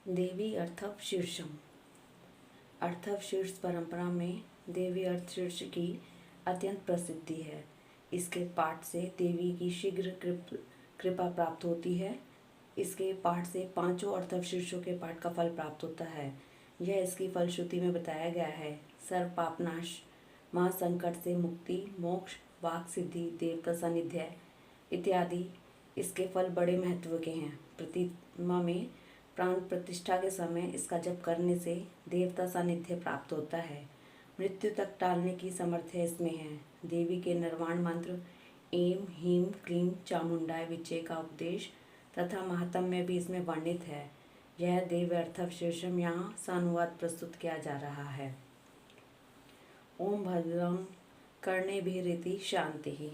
देवी अर्थव शीर्षम। अर्थव शीर्ष परंपरा में देवी अर्थ शीर्ष की अत्यंत प्रसिद्धि है। इसके पाठ से देवी की शीघ्र कृपा प्राप्त होती है। इसके पाठ से पांचों अर्थव शीर्षों के पाठ का फल प्राप्त होता है। यह इसकी फलश्रुति में बताया गया है। सर्व पापनाश, महासंकट से मुक्ति, मोक्ष, वाक सिद्धि, देवता सानिध्य इत्यादि इसके फल बड़े महत्व के हैं। प्रतिमा में प्राण प्रतिष्ठा के समय इसका जप करने से देवता सानिध्य प्राप्त होता है। मृत्यु तक टालने की सामर्थ्य इसमें है। देवी के निर्वाण मंत्र ऐं ह्रीं क्लीं चामुंडाय विचे का उपदेश तथा महात्म्य भी इसमें वर्णित है। यह देव अर्थव शीर्षम यहाँ सानुवाद प्रस्तुत किया जा रहा है। ओम भद्रं कर्णेभिरीति शांति ही।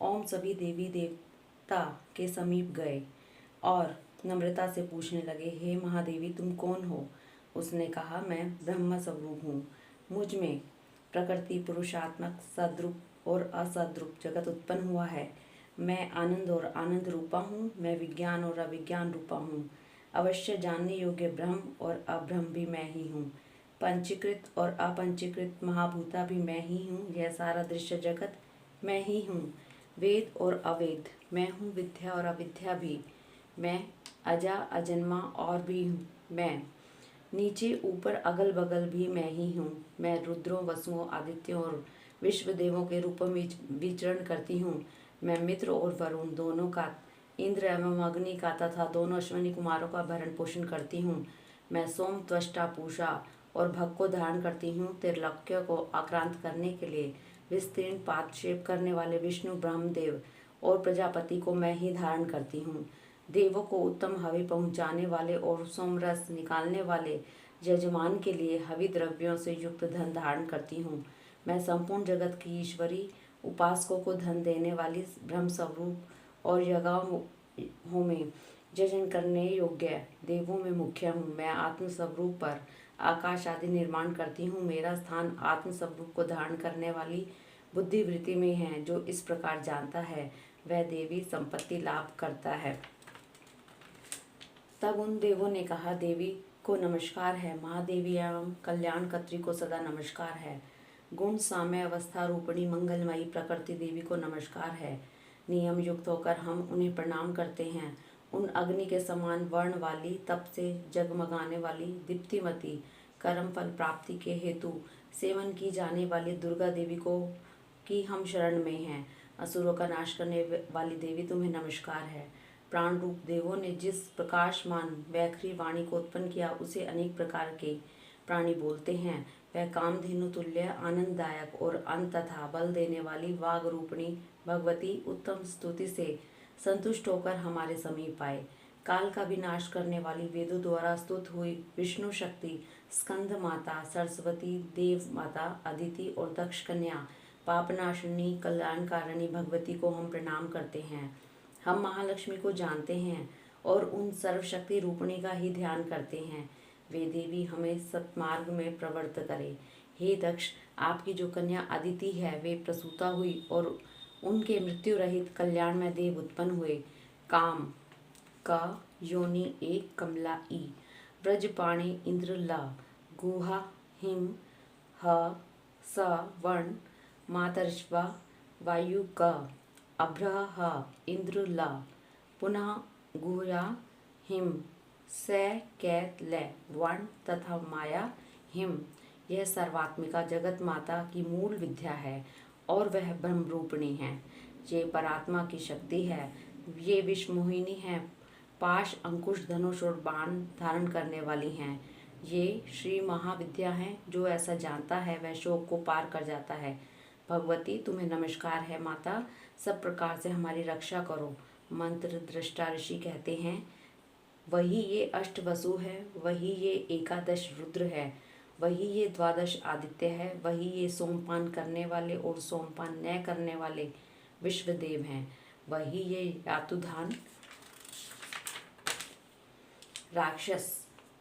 ओम सभी देवी देवता के समीप गए और नम्रता से पूछने लगे, हे महादेवी तुम कौन हो? उसने कहा, मैं ब्रह्म स्वरूप हूँ। मुझ में प्रकृति, पुरुषात्मक, सद्रूप और असद्रूप जगत उत्पन्न हुआ है। मैं आनंद और आनंद रूपा हूँ। मैं विज्ञान और अविज्ञान रूपा हूँ। अवश्य जानने योग्य ब्रह्म और अब्रह्म भी मैं ही हूँ। पंचीकृत और अपंचीकृत महाभूता भी मैं ही हूँ। यह सारा दृश्य जगत मैं ही हूँ। वेद और अवेद मैं हूँ। विद्या और अविद्या भी मैं। अजा अजन्मा और भी हूँ मैं। नीचे ऊपर अगल बगल भी मैं ही हूँ। मैं रुद्रों, वसुओं, आदित्यों और विश्व देवों के रूप में विचरण करती हूँ। मैं मित्र और वरुण दोनों का, इंद्र एवं अग्नि का तथा दोनों अश्विनी कुमारों का भरण पोषण करती हूँ। मैं सोम, त्वष्टा, पूषा और भग को धारण करती हूँ। त्रिलोक्य को आक्रांत करने के लिए विस्तीर्ण पादक्षेप करने वाले विष्णु, ब्रह्मदेव और प्रजापति को मैं ही धारण करती हूँ। देवों को उत्तम हवि पहुँचाने वाले और सोमरस निकालने वाले यजमान के लिए हवि द्रव्यों से युक्त धन धारण करती हूँ। मैं संपूर्ण जगत की ईश्वरी, उपासकों को धन देने वाली ब्रह्म स्वरूप और यज्ञों में यजन करने योग्य देवों में मुख्य हूँ। मैं आत्म स्वरूप पर आकाश आदि निर्माण करती हूँ। मेरा स्थान आत्म स्वरूप को धारण करने वाली बुद्धिवृत्ति में है। जो इस प्रकार जानता है वह देवी संपत्ति लाभ करता है। तब उन देवों ने कहा, देवी को नमस्कार है। महादेवी एवं कल्याणकत्री को सदा नमस्कार है। गुण साम्य अवस्था रूपिणी मंगलमयी प्रकृति देवी को नमस्कार है। नियम युक्त होकर हम उन्हें प्रणाम करते हैं। उन अग्नि के समान वर्ण वाली, तप से जगमगाने वाली, दीप्तिमती, कर्म फल प्राप्ति के हेतु सेवन की जाने वाली दुर्गा देवी को की हम शरण में हैं। असुरों का नाश करने वाली देवी तुम्हें नमस्कार है। प्राण रूप देवों ने जिस प्रकाशमान वैखरी वाणी को उत्पन्न किया उसे अनेक प्रकार के प्राणी बोलते हैं। वह कामधेनु तुल्य, आनंददायक और अन्न तथा बल देने वाली वाग रूपिणी भगवती उत्तम स्तुति से संतुष्ट होकर हमारे समीप आए। काल का विनाश करने वाली वेदों द्वारा स्तुत हुई विष्णु शक्ति, स्कंद माता, सरस्वती, देव माता, अदिति और दक्ष कन्या, पापनाशिनी, कल्याणकारिणी भगवती को हम प्रणाम करते हैं। हम महालक्ष्मी को जानते हैं और उन सर्वशक्ति रूपिणी का ही ध्यान करते हैं। वे देवी हमें सत्मार्ग में प्रवृत्त करे। हे दक्ष, आपकी जो कन्या अदिति है वे प्रसूता हुई और उनके मृत्यु रहित कल्याणमय देव उत्पन्न हुए। काम का योनि एक कमला ई, ब्रजपाणी इंद्र ला, गुहा हिम ह स वर्ण, मातर्श्वा वायु का, अभ्रह इंद्र ला, पुनः गुहा हिम स कैत ल वर्ण तथा माया हिम। यह सर्वात्मिका जगत माता की मूल विद्या है और वह ब्रह्म रूपिणी है। ये परात्मा की शक्ति है। ये विश्वमोहिनी है। पाश, अंकुश, धनुष और बाण धारण करने वाली हैं। ये श्री महाविद्या हैं। जो ऐसा जानता है वह शोक को पार कर जाता है। भगवती तुम्हें नमस्कार है। माता, सब प्रकार से हमारी रक्षा करो। मंत्र दृष्टा ऋषि कहते हैं, वही ये अष्ट वसु है, वही ये एकादश रुद्र है, वही ये द्वादश आदित्य है, वही ये सोमपान करने वाले और सोमपान न करने वाले विश्वदेव हैं, वही ये यातुधान राक्षस,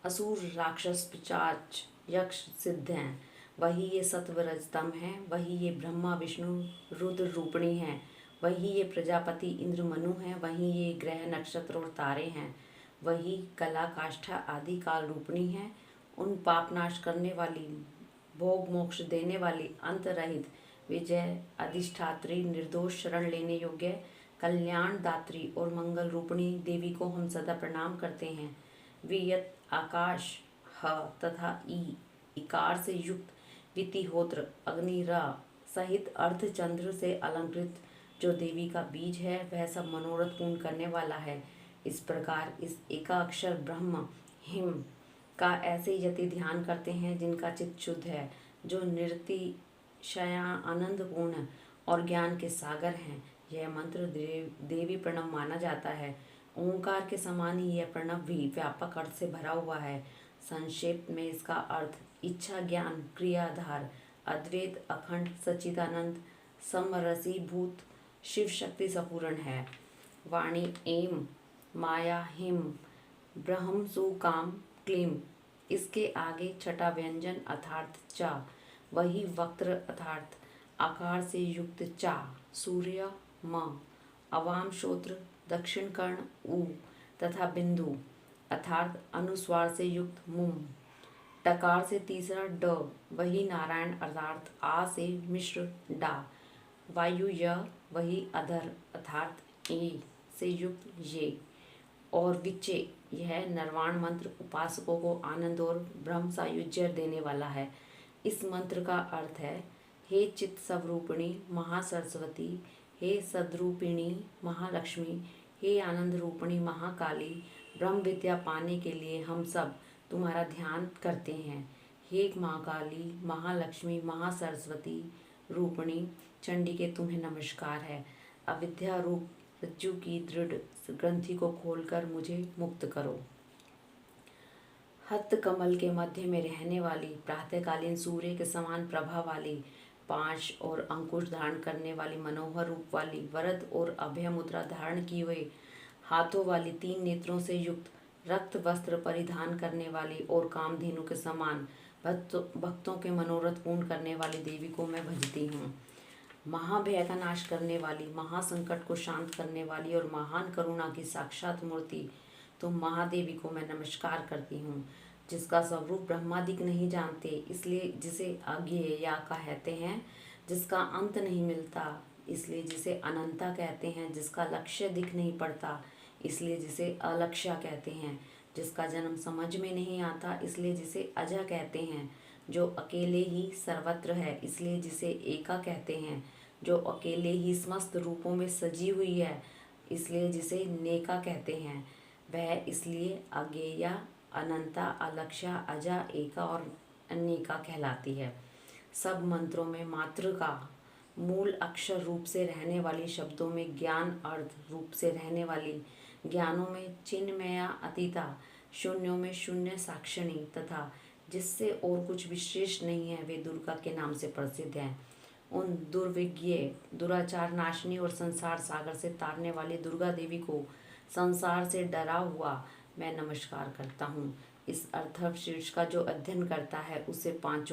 असुर, राक्षस, पिशाच, यक्ष, सिद्ध हैं, वही ये सत्व रजतम हैं, वही ये ब्रह्मा विष्णु रुद्र रूपिणी हैं, वही ये प्रजापति इंद्र मनु हैं, वही ये ग्रह नक्षत्र और तारे हैं, वही कला काष्ठा आदि काल रूपणी है। उन पाप नाश करने वाली, भोग मोक्ष देने वाली, अंत रहित, विजय अधिष्ठात्री, निर्दोष, शरण लेने योग्य, कल्याण दात्री और मंगल रूपणी देवी को हम सदा प्रणाम करते हैं। वियत आकाश ह तथा ई इकार से युक्त वितिहोत्र अग्नि र सहित अर्धचंद्र से अलंकृत जो देवी का बीज है वह सब मनोरथ पूर्ण करने वाला है। इस प्रकार इस एकाक्षर ब्रह्म हिम का ऐसे यति ध्यान करते हैं जिनका चित्त शुद्ध है, जो निरतिशया आनंद पूर्ण और ज्ञान के सागर हैं। यह मंत्र देवी प्रणव माना जाता है। ओंकार के समान ही यह प्रणव भी व्यापक अर्थ से भरा हुआ है। संक्षेप में इसका अर्थ इच्छा ज्ञान क्रियाधार अद्वैत अखंड सच्चिदानंद समरसीभूत शिव शक्ति संपूर्ण है। वाणी एम माया हिम ब्रह्म सु काम क्लीम, इसके आगे छठा व्यंजन अर्थात चा, वही वक्त्र अर्थात आकार से युक्त चा, सूर्य म, अवाम श्रोत्र दक्षिण कर्ण उ तथा बिंदु अर्थात अनुस्वार से युक्त मुम, टकार से तीसरा ड, वही नारायण अर्थात आ से मिश्र डा, वायु य, वही अधर अर्थात ए से युक्त ये, और विचे, यह निर्वाण मंत्र उपासकों को आनंद और ब्रह्म सायुज्य देने वाला है। इस मंत्र का अर्थ है, हे चित्त स्वरूपिणी महासरस्वती, हे सद्रूपिणी महालक्ष्मी, हे आनंद रूपिणी महाकाली, ब्रह्म विद्या पाने के लिए हम सब तुम्हारा ध्यान करते हैं। हे महाकाली महालक्ष्मी महासरस्वती रूपिणी चंडी के तुम्हें नमस्कार है। अविद्या रूप रज्जु की दृढ़ ग्रंथि को खोलकर मुझे मुक्त करो। हस्त कमल के मध्य में रहने वाली, प्रातःकालीन सूर्य के समान प्रभा वाली, 5 और अंकुश धारण करने वाली, मनोहर रूप वाली, वरद और अभय मुद्रा धारण किए हुए हाथों वाली, 3 नेत्रों से युक्त, रक्त वस्त्र परिधान करने वाली और कामधेनु के समान भक्तों के मनोरथ पूर्ण करने वाली देवी को मैं भजती हूँ। महाभय का नाश करने वाली, महासंकट को शांत करने वाली और महान करुणा की साक्षात मूर्ति तुम महादेवी को मैं नमस्कार करती हूँ, जिसका स्वरूप ब्रह्मादिक नहीं जानते, इसलिए जिसे अज्ञेया कहते हैं, जिसका अंत नहीं मिलता, इसलिए जिसे अनंता कहते हैं, जिसका लक्ष्य दिख नहीं पड़ता, इसलिए जिसे अलक्ष्या कहते हैं, जिसका जन्म समझ में नहीं आता, इसलिए जिसे अजा कहते हैं, जो अकेले ही सर्वत्र है, इसलिए जिसे एका कहते हैं, जो अकेले ही समस्त रूपों में सजी हुई है, इसलिए जिसे नेका कहते हैं। वह इसलिए अज्ञेया, अनंता, अलक्ष्या, अजा, एका और अनेका कहलाती है। सब मंत्रों में मात्र का मूल अक्षर रूप से रहने वाली, शब्दों में ज्ञान अर्थ रूप से रहने वाली, ज्ञानों में चिन्मया अतीता, शून्यों में शून्य साक्षिणी तथा जिससे और कुछ विशेष नहीं है, वे दुर्गा के नाम से प्रसिद्ध हैं। उन दुर्विज्ञ, दुराचार नाशनी और संसार सागर से तारने वाली दुर्गा देवी को संसार से डरा हुआ मैं नमस्कार करता हूँ। इस अर्थवशीर्ष का जो अध्ययन करता है उसे 5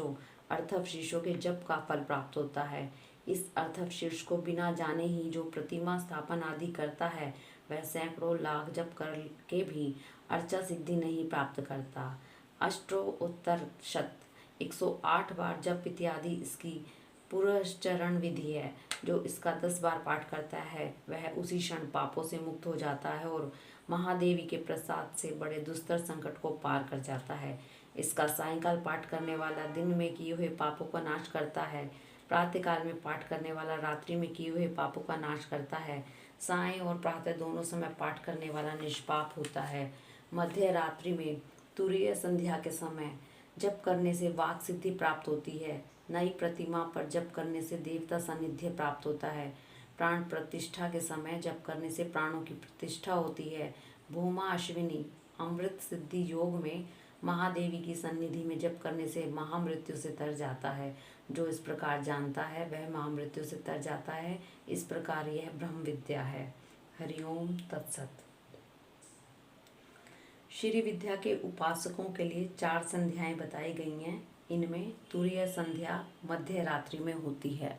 अर्थवशीर्षों के जप का फल प्राप्त होता है। इस अर्थवशीर्ष को बिना जाने ही जो प्रतिमा स्थापन आदि करता है वह सैकड़ों लाख जप करके भी अर्चा सिद्धि नहीं प्राप्त करता। अष्टोत्तर शत 108 बार जप इत्यादि इसकी पुरश्चरण विधि है। जो इसका 10 बार पाठ करता है वह उसी क्षण पापों से मुक्त हो जाता है और महादेवी के प्रसाद से बड़े दुस्तर संकट को पार कर जाता है। इसका सायंकाल पाठ करने वाला दिन में किए हुए पापों का नाश करता है। प्रातःकाल में पाठ करने वाला रात्रि में किए हुए पापों का नाश करता है। सायं और प्रातः दोनों समय पाठ करने वाला निष्पाप होता है। मध्य रात्रि में तुरीय संध्या के समय जप करने से वाक सिद्धि प्राप्त होती है। नई प्रतिमा पर जप करने से देवता सानिध्य प्राप्त होता है। प्राण प्रतिष्ठा के समय जप करने से प्राणों की प्रतिष्ठा होती है। भूमा अश्विनी अमृत सिद्धि योग में महादेवी की सन्निधि में जप करने से महामृत्यु से तर जाता है। जो इस प्रकार जानता है वह महामृत्यु से तर जाता है। इस प्रकार यह ब्रह्म विद्या है। हरिओम तत्सत। श्री विद्या के उपासकों के लिए 4 संध्याएं बताई गई हैं। इनमें तुरीय संध्या मध्य रात्रि में होती है।